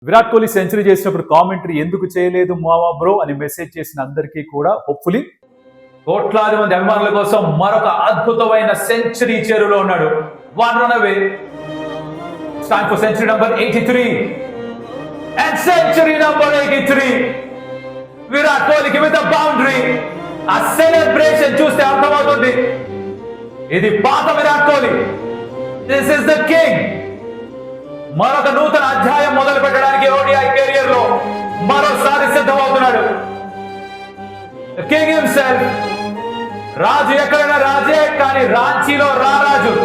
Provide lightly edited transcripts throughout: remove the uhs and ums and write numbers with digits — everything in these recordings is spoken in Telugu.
విరాట్ కోహ్లీ సెంచరీ చేసినప్పుడు కామెంటరీ ఎందుకు చేయలేదు మావా బ్రో అని మెసేజ్ చేసిన అందరికీ కూడా హోప్ఫుల్లీ కోట్లాది మంది అభిమానుల కోసం మరొక అద్భుతమైన సెంచరీ చేరులో ఉన్నాడు. One run away. Time for century number 83 and century number 83 Virat కోహ్లీకి విత్ ద బౌండరీ. ఆ సెలబ్రేషన్ చూస్తే అర్థమవుతుంది ఇది పాత Virat Kohli. This is the king. మరొక నూతన అధ్యాయం మొదలు పెట్టడానికి ఓడిఐ కెరియర్ లో మరోసారి సిద్ధమవుతున్నాడు. King himself. రాజు ఎక్కడైనా రాజే, కానీ రాంచీలో రారాజు.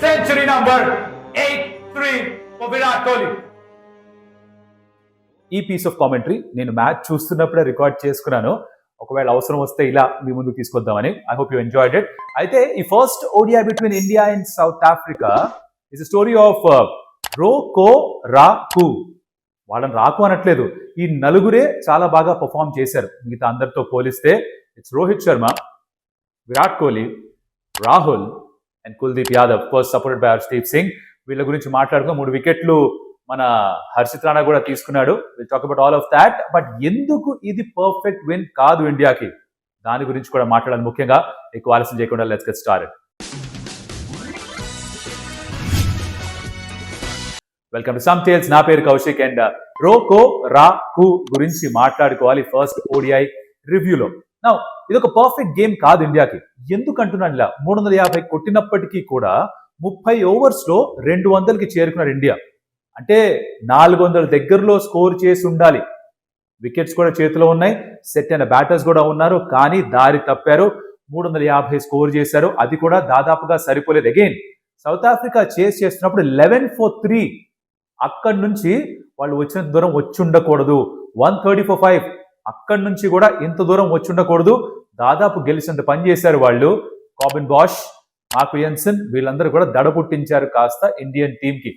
Century number 83 for Virat Kohli. ఈ పీస్ ఆఫ్ కామెంటరీ నేను మ్యాచ్ చూస్తున్నప్పుడే రికార్డ్ చేసుకున్నాను. ఒకవేళ అవసరం వస్తే ఇలా మీ ముందుకు తీసుకొద్దామని. I hope you enjoyed it. అయితే ఈ first ODI between India and South Africa is story of RoKo రాకు. వాళ్ళని రాకు అనట్లేదు, ఈ నలుగురే చాలా బాగా పర్ఫామ్ చేశారు మిగతా అందరితో పోలిస్తే. It's Rohit Sharma, Virat Kohli, Rahul and Kuldeep Yadav, first supported by Harshdeep Singh. వీళ్ళ గురించి మాట్లాడుతూ 3 వికెట్లు మన హర్షిత్ రాణా కూడా తీసుకున్నాడు. Will talk about all of that. But ఎందుకు ఇది పర్ఫెక్ట్ విన్ కాదు ఇండియాకి, దాని గురించి కూడా మాట్లాడాలి. ముఖ్యంగా ఎక్కువ ఆలస్యం చేయకుండా let's get started. Welcome to some tales. నా పేరు కౌశిక్ అండ్ రోకో రాకు గురించి మాట్లాడుకోవాలి ఫస్ట్ ఓడిఐ రివ్యూలో. నౌ ఇది ఒక పర్ఫెక్ట్ గేమ్ కాదు ఇండియాకి. ఎందుకంటున్నాను ఇలా, 350 కొట్టినప్పటికీ కూడా 30 ఓవర్స్లో 200కి చేరుకున్నారు ఇండియా. అంటే 400 దగ్గరలో స్కోర్ చేసి ఉండాలి. వికెట్స్ కూడా చేతిలో ఉన్నాయి, సెట్ అయిన బ్యాటర్స్ కూడా ఉన్నారు, కానీ దారి తప్పారు. 350 స్కోర్ చేశారు, అది కూడా దాదాపుగా సరిపోలేదు. అగైన్ సౌత్ ఆఫ్రికా చేస్ చేస్తున్నప్పుడు 11 for 3. అక్కడి నుంచి వాళ్ళు వచ్చినంత దూరం వచ్చి ఉండకూడదు. 130 for 5. అక్కడి నుంచి కూడా ఇంత దూరం వచ్చి ఉండకూడదు. దాదాపు గెలిచినంత పని చేశారు వాళ్ళు. కాబిన్ బాష్, మార్క్ విలియమ్సన్ వీళ్ళందరూ కూడా దడ పుట్టించారు కాస్త ఇండియన్ టీమ్ కి.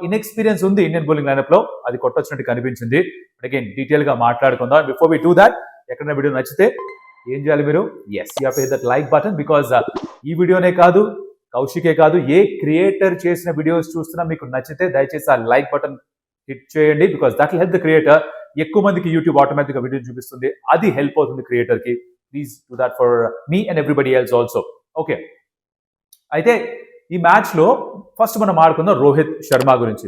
ఇన్ఎక్స్పీరియన్స్ ఉంది ఇండియన్ బౌలింగ్ లైనప్ లో, అది కొట్టొచ్చినట్టు కనిపించింది. బట్ అగైన్ డీటెయిల్ గా మాట్లాడుకుందాం. బిఫోర్ వి డూ దాట్, ఎక్కడైనా వీడియో నచ్చితే ఏం చేయాలి మీరు? Yes, you have to hit that like button. Because ఈ వీడియోనే కాదు, కౌశికే కాదు, ఏ క్రియేటర్ చేసిన వీడియోస్ చూస్తున్నా మీకు నచ్చితే దయచేసి ఆ లైక్ బటన్ హిట్ చేయండి. Because that will help the creator. ఎక్కువ మందికి యూట్యూబ్ ఆటోమేటిక్ గా వీడియో చూపిస్తుంది, అది హెల్ప్ అవుతుంది క్రియేటర్ కి. Please do that for me and everybody else also. Okay, అయితే ఈ మ్యాచ్ లో ఫస్ట్ మనం ఆడుకుందాం రోహిత్ శర్మ గురించి.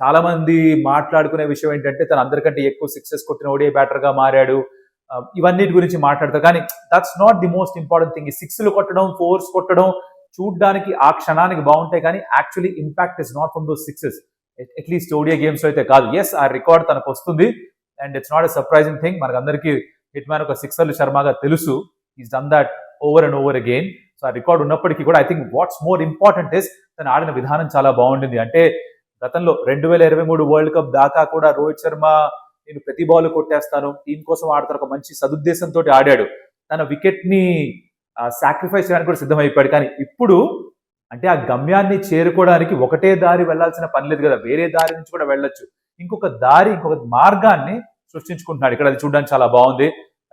చాలా మంది మాట్లాడుకునే విషయం ఏంటంటే తను అందరికంటే ఎక్కువ సిక్సెస్ కొట్టిన ఓడిఐ బ్యాటర్ గా మారాడు, ఇవన్నిటి గురించి మాట్లాడతారు. కానీ that's not the most important thing. ఈ సిక్స్లు కొట్టడం, ఫోర్స్ కొట్టడం చూడ్డానికి ఆ క్షణానికి బాగుంటాయి, కానీ actually impact is not from those sixes. At least ODI games లో అయితే కాదు. ఎస్, ఆ రికార్డ్ తనకు వస్తుంది and it's not a surprising thing. మనకు అందరికీ హిట్ మ్యాన్ ఒక సిక్సర్లు శర్మగా తెలుసు. Is done that over and over again. So ఆ రికార్డ్ ఉన్నప్పటికీ కూడా I think watts more important is తను ఆడిన విధానం చాలా బాగుండింది. అంటే గతంలో 2023 వరల్డ్ కప్ దాకా కూడా రోహిత్ శర్మ నేను ప్రతి బాల్ కొట్టేస్తాను, టీం కోసం ఆడతాను, ఒక మంచి సదుద్దేశంతో ఆడాడు. తన వికెట్ ని సాక్రిఫైస్ చేయడానికి కూడా సిద్ధమైపోయాడు. కానీ ఇప్పుడు అంటే ఆ గమ్యాన్ని చేరుకోవడానికి ఒకటే దారి వెళ్లాల్సిన పని లేదు కదా, వేరే దారి నుంచి కూడా వెళ్ళొచ్చు. ఇంకొక మార్గాన్ని సృష్టించుకుంటున్నాడు ఇక్కడ. అది చూడడానికి చాలా బాగుంది.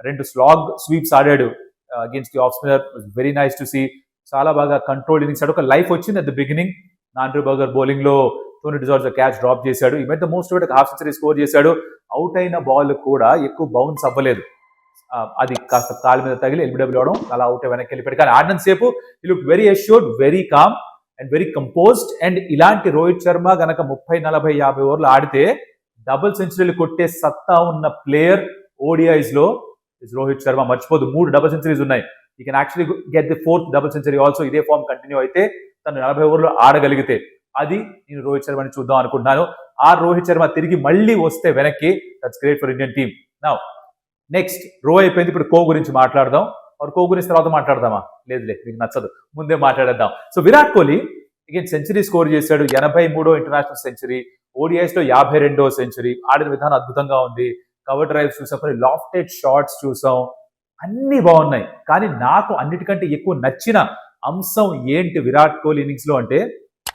2 స్లాగ్ స్వీప్స్ ఆడాడు against the off spinner. Very nice to see. చాలా బాగా కంట్రోల్ ఇన్నింగ్స్ ఆడు. ఒక లైఫ్ వచ్చింది at the beginning. Andrew Burger bowling లో టోనీ డిజార్జ్ క్యాచ్ డ్రాప్ చేశాడు. ఈ మధ్య మోస్ట్ ఒక హాఫ్ సెంచరీ స్కోర్ చేశాడు. అవుట్ అయిన బాల్ కూడా ఎక్కువ బౌన్స్ అవ్వలేదు, అది కాస్త కాళ్ళ మీద తగిలి ఎల్బిడబ్ల్యూ అవడం, అలా అవుట్ వెనక్కి వెళ్ళిపోయాడు. కానీ ఆడినంత సేపు ఈ look very assured, very calm and very composed. And ఇలాంటి రోహిత్ శర్మ గనక 30, 40, 50 ఓవర్లు ఆడితే డబుల్ సెంచరీలు కొట్టే సత్తా ఉన్న ప్లేయర్ ఓడిఐస్ లో ఇస్ రోహిత్ శర్మ. మర్చిపోదు, 3 డబుల్ సెంచరీస్ ఉన్నాయి. You can actually get the 4th double century also. ఇదే ఫామ్ కంటిన్యూ అయితే తను 40 ఓవర్లు ఆడగలిగితే, అది నేను రోహిత్ శర్మని చూద్దాం అనుకుంటున్నాను. ఆ రోహిత్ శర్మ తిరిగి మళ్ళీ వస్తే వెనక్కి, that's great for Indian team. Now next రో అయిపోయింది, ఇప్పుడు కో గురించి మాట్లాడదాం. కో గురించి తర్వాత మాట్లాడదామా? లేదులే, మీకు నచ్చదు, ముందే మాట్లాడేద్దాం. So Virat Kohli again century score చేశాడు. 83వ ఇంటర్నేషనల్ సెంచరీ, ఓడిఐస్ లో 52వ సెంచరీ. ఆడిన విధానం అద్భుతంగా ఉంది. కవర్ డ్రైవ్స్ చూసాం, లాఫ్టెడ్ షాట్స్ చూసాం. అన్నీ బాగున్నాయి. కానీ నాకు అన్నిటికంటే ఎక్కువ నచ్చిన అంశం ఏంటి విరాట్ కోహ్లీ ఇన్నింగ్స్లో అంటే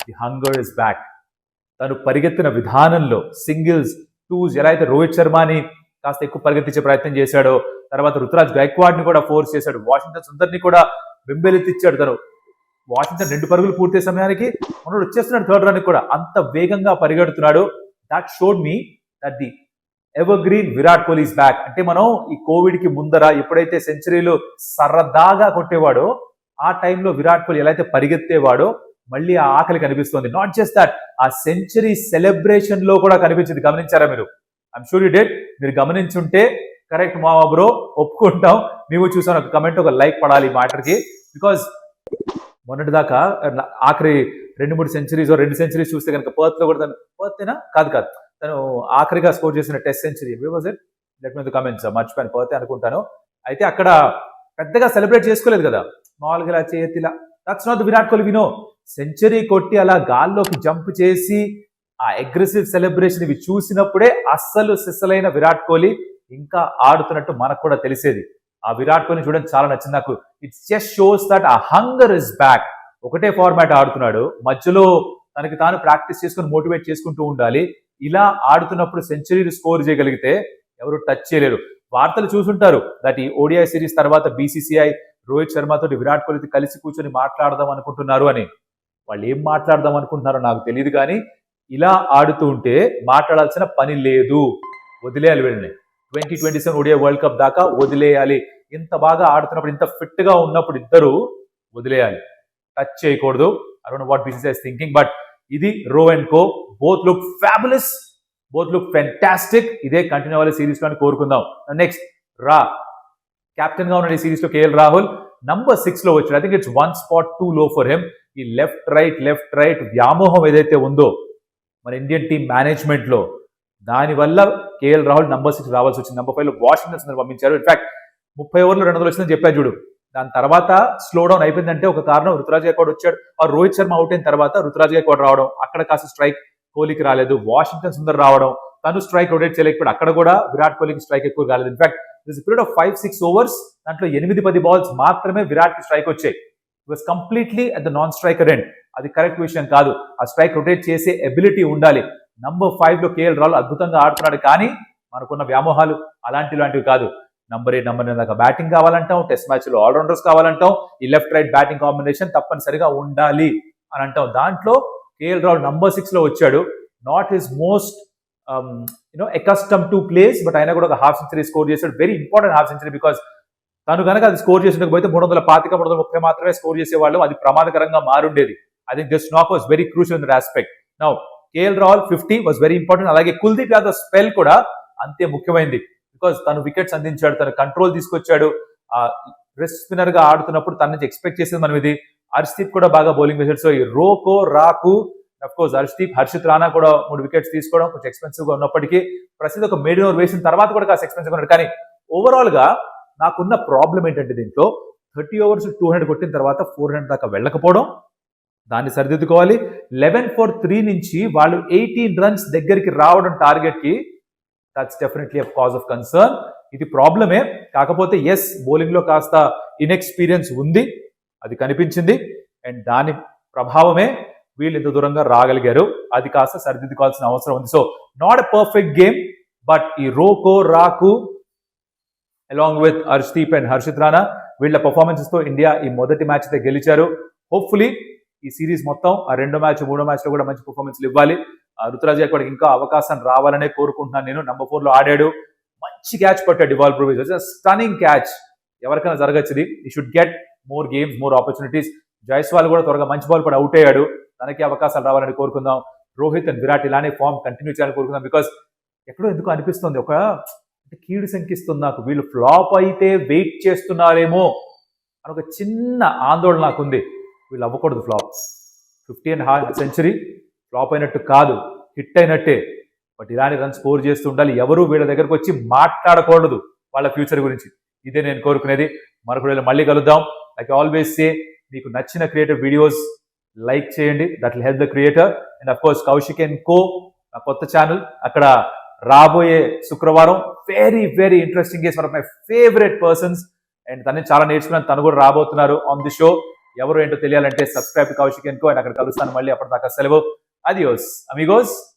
ది హంగర్ ఇస్ బ్యాక్. తను పరిగెత్తిన విధానంలో సింగిల్స్, టూస్, ఎలా అయితే రోహిత్ శర్మని కాస్త ఎక్కువ పరిగెత్తించే ప్రయత్నం చేశాడో, తర్వాత రుతురాజ్ గైక్వాడ్ని కూడా ఫోర్స్ చేశాడు, వాషింగ్టన్ సుందర్ని కూడా బెంబెలెత్తిచ్చాడు. తను వాషింగ్టన్ 2 పరుగులు పూర్తయ్యే సమయానికి మనోడు వచ్చేస్తున్నాడు థర్డ్ రన్ కూడా, అంత వేగంగా పరిగెడుతున్నాడు. That showed me that the evergreen Virat Kohli is back. అంటే మనం ఈ కోవిడ్ కి ముందర ఎప్పుడైతే సెంచరీలు సరదాగా కొట్టేవాడో ఆ టైంలో విరాట్ కోహ్లీ ఎలా అయితే పరిగెత్తేవాడో మళ్ళీ ఆ ఆకలి కనిపిస్తుంది. నాట్ జస్ట్ దట్, ఆ సెంచరీ సెలబ్రేషన్ లో కూడా కనిపించింది. గమనించారా మీరు? I'm sure you did. మీరు గమనించుంటే కరెక్ట్ మావా బ్రో, ఒప్పుకుంటాం. మేము చూసాను, ఒక కమెంట్, ఒక లైక్ పడాలి ఈ మ్యాటర్కి. బికాజ్ మొన్నటిదాకా ఆఖరి 2-3 సెంచరీస్, 2 సెంచరీస్ చూస్తే కనుక పర్త్ లో కూడా తను, పర్తేనా కాదు తను ఆఖరిగా స్కోర్ చేసిన test century was it, let me the comments, మర్చిపోయాను, పర్తే అనుకుంటాను. అయితే అక్కడ పెద్దగా సెలబ్రేట్ చేసుకోలేదు కదా, మామూలుగా ఇలా చేతిలా. That's not the Virat Kohli we know. సెంచరీ కొట్టి అలా గాల్లోకి జంప్ చేసి ఆ అగ్రెసివ్ సెలబ్రేషన్ ఇవి చూసినప్పుడే అస్సలు సిస్సలైన విరాట్ కోహ్లీ ఇంకా ఆడుతున్నట్టు మనకు కూడా తెలిసేది. ఆ విరాట్ కోహ్లీ చూడడం చాలా నచ్చింది నాకు. ఇట్స్ జస్ట్ షోస్ దట్ ఆ హంగర్ ఇస్ బ్యాక్. ఒకటే ఫార్మాట్ ఆడుతున్నాడు, మధ్యలో తనకి తాను ప్రాక్టీస్ చేసుకుని మోటివేట్ చేసుకుంటూ ఉండాలి. ఇలా ఆడుతున్నప్పుడు సెంచరీలు స్కోర్ చేయగలిగితే ఎవరు టచ్ చేయలేరు. వార్తలు చూసుంటారు దట్ ఈ ఓడిఐ సిరీస్ తర్వాత బీసీసీఐ రోహిత్ శర్మతో విరాట్ కోహ్లీతో కలిసి కూర్చొని మాట్లాడదాం అనుకుంటున్నారు అని. వాళ్ళు ఏం మాట్లాడదాం అనుకుంటున్నారో నాకు తెలియదు, కానీ ఇలా ఆడుతూ ఉంటే మాట్లాడాల్సిన పని లేదు, వదిలేయాలి వీళ్ళని. 2027 ఓడిఐ వరల్డ్ కప్ దాకా వదిలేయాలి. ఇంత బాగా ఆడుతున్నప్పుడు, ఇంత ఫిట్ గా ఉన్నప్పుడు ఇద్దరు వదిలేయాలి, టచ్ చేయకూడదు. I don't know what BCCI is thinking, but ఇది Ro and co. Both look fabulous, both look fantastic. ఇదే కంటిన్యూ అవ్వాలి సిరీస్ లో అని కోరుకుందాం. నెక్స్ట్ కెప్టెన్ గా ఉన్న ఈ సిరీస్ లో కేఎల్ రాహుల్ నంబర్ 6 లో వచ్చాడు. I think it's 1 spot too low for him. ఈ లెఫ్ట్ రైట్ వ్యామోహం ఏదైతే ఉందో మన ఇండియన్ టీం మేనేజ్మెంట్ లో, దానివల్ల కేఎల్ రాహుల్ నంబర్ 6 రావాల్సి వచ్చింది. నంబర్ 5 లో వాషింగ్టన్ సుందర్ పంపించారు. ఇన్ఫాక్ట్ 30 ఓవర్లు 200 వచ్చిందని చెప్పారు చూడు. దాని తర్వాత స్లో డౌన్ అయిపోయిందంటే ఒక కారణం రుతురాజ్ గైక్వాడ్ వచ్చాడు. ఆ రోహిత్ శర్మ అవుట్ అయిన తర్వాత రుతురాజ్ గైక్వాడ్ రావడం, అక్కడ కాస్త స్ట్రైక్ కోహ్లీకి రాలేదు. వాషింగ్టన్ సుందర్ రావడం, తను స్ట్రైక్ రొటేట్ చేయలేకపోయాడు. అక్కడ కూడా విరాట్ కోహ్లీకి స్ట్రైక్ ఎక్కువ కాలేదు. In fact this period of 5-6 overs, దాంట్లో 8-10 బాల్స్ మాత్రమే విరాట్ కి స్ట్రైక్ వచ్చాయి. Was completely at the non striker end. అది కరెక్ట్ విషయం కాదు. ఆ స్ట్రైక్ రొటేట్ చేసే ఎబిలిటీ ఉండాలి. నంబర్ 5 లో కేఎల్ రాహుల్ అద్భుతంగా ఆడుతున్నాడు, కానీ మనకున్న వ్యామోహాలు అలాంటివి కాదు. నంబర్ 8, నంబర్ 9 దాకా బ్యాటింగ్ కావాలంటాం, టెస్ట్ మ్యాచ్ లో ఆల్రౌండర్స్ కావాలంటాం, ఈ లెఫ్ట్ రైట్ బ్యాటింగ్ కాంబినేషన్ తప్పనిసరిగా ఉండాలి అని అంటాం. దాంట్లో కేఎల్ రాహుల్ నంబర్ 6 లో వచ్చాడు. Not his most accustom to place, but అయినా కూడా ఒక హాఫ్ సెంచరీ స్కోర్ చేశాడు. Very important half century, because తను కనుక అది స్కోర్ చేసినకపోతే 325, 330 మాత్రమే స్కోర్ చేసేవాళ్ళు. అది ప్రమాదకరంగా మారుండేది. ఐ థింక్ దిస్ నాక్ was very crucial in that aspect. Now KL Rahul 50 was very important. అలాగే కుల్దీప్ యాదవ్ స్పెల్ కూడా అంతే ముఖ్యమైనది, బికాస్ తను వికెట్స్ అందించాడు, తను కంట్రోల్ తీసుకొచ్చాడు. ఆ రెస్ట్ స్పిన్నర్ గా ఆడుతున్నప్పుడు తన నుంచి ఎక్స్పెక్ట్ చేసేది మనం ఇది. హర్షదీప్ కూడా బాగా బౌలింగ్ వేశాడు. సో ఈ రోకో రాకు, అఫ్ కోర్స్ హర్షిత్ రాణా కూడా 3 వికెట్స్ తీసుకోవడం కొంచెం ఎక్స్పెన్సివ్ గా ఉన్నప్పటికీ, ప్రస్తుతం ఒక మేడ్ ఓవర్ వేసిన తర్వాత కూడా కాస్త ఎక్స్పెన్సివ్ ఉన్నాడు. కానీ ఓవరాల్ గా నాకున్న ప్రాబ్లం ఏంటంటే, దీంట్లో 30 ఓవర్స్ 200 కొట్టిన తర్వాత 400 దాకా వెళ్ళకపోవడం, దాన్ని సరిదిద్దుకోవాలి. 11 for 3 నుంచి వాళ్ళు 18 రన్స్ దగ్గరికి రావడం టార్గెట్ కి, that's definitely a cause of concern. ఇది ప్రాబ్లమే. కాకపోతే ఎస్, బౌలింగ్ లో కాస్త ఇన్ఎక్స్పీరియన్స్ ఉంది, అది కనిపించింది. అండ్ దాని ప్రభావమే వీళ్ళు ఇంత దూరంగా రాగలిగారు. అది కాస్త సరిదిద్దుకోవాల్సిన అవసరం ఉంది. So not a perfect game, but ఈ రోకో రాకు along with Harshdeep and Harshit Rana వీళ్ళ పర్ఫార్మెన్సెస్ తో ఇండియా ఈ మొదటి మ్యాచ్ అయితే గెలిచారు. హోప్ఫుల్లీ ఈ సిరీస్ మొత్తం ఆ 2వ మ్యాచ్ 3వ మ్యాచ్ లో కూడా మంచి పర్ఫార్మెన్స్లు ఇవ్వాలి. రుతురాజ్ గైక్వాడ్ ఇంకా అవకాశం రావాలనే కోరుకుంటున్నాను నేను. నంబర్ 4 లో ఆడాడు, మంచి క్యాచ్ పట్టాడు డివాల్ బ్రూవిస్, స్టన్నింగ్ క్యాచ్. ఎవరికైనా జరగచ్చుది. ఈ should get more games, more opportunities. Jaiswal కూడా త్వరగా మంచి బాల్ పడి అవుట్ అయ్యాడు, తనకి అవకాశాలు రావాలని కోరుకుందాం. రోహిత్ అండ్ విరాట్ ఇలానే ఫామ్ కంటిన్యూ చేయాలని కోరుకుందాం. బికాస్ ఎక్కడో ఎందుకు అనిపిస్తుంది, ఒక కీడు శంకిస్తుంది నాకు, వీళ్ళు ఫ్లాప్ అయితే వెయిట్ చేస్తున్నారేమో అని ఒక చిన్న ఆందోళన నాకుంది. వీళ్ళు అవ్వకూడదు ఫ్లాప్. 50 సెంచరీ ఫ్లాప్ అయినట్టు కాదు, హిట్ అయినట్టే. బట్ ఇలాంటి రన్ స్కోర్ చేస్తూ ఉండాలి. ఎవరు వీళ్ళ దగ్గరకు వచ్చి మాట్లాడకూడదు వాళ్ళ ఫ్యూచర్ గురించి. ఇదే నేను కోరుకునేది. మరొకటి మళ్ళీ కలుద్దాం. లైక్ ఆల్వేస్ సే, మీకు నచ్చిన క్రియేటివ్ వీడియోస్ లైక్ చేయండి, that will help the creator. And of course Kaushik and co, నా కొత్త ఛానల్, అక్కడ రాబోయే శుక్రవారం very interesting case, one of my favourite persons and తను చాలా నేర్చుకున్నాను. తను కూడా రాబోతున్నారు ఆన్ ది షో. ఎవరు ఏంటో తెలియాలంటే సబ్స్క్రైబ్ కౌశిక్ ఎన్కో, అండ్ అక్కడ కలుస్తాను మళ్ళీ. అప్పటిదాకా సెలవు. అదియోస్ అమిగోస్.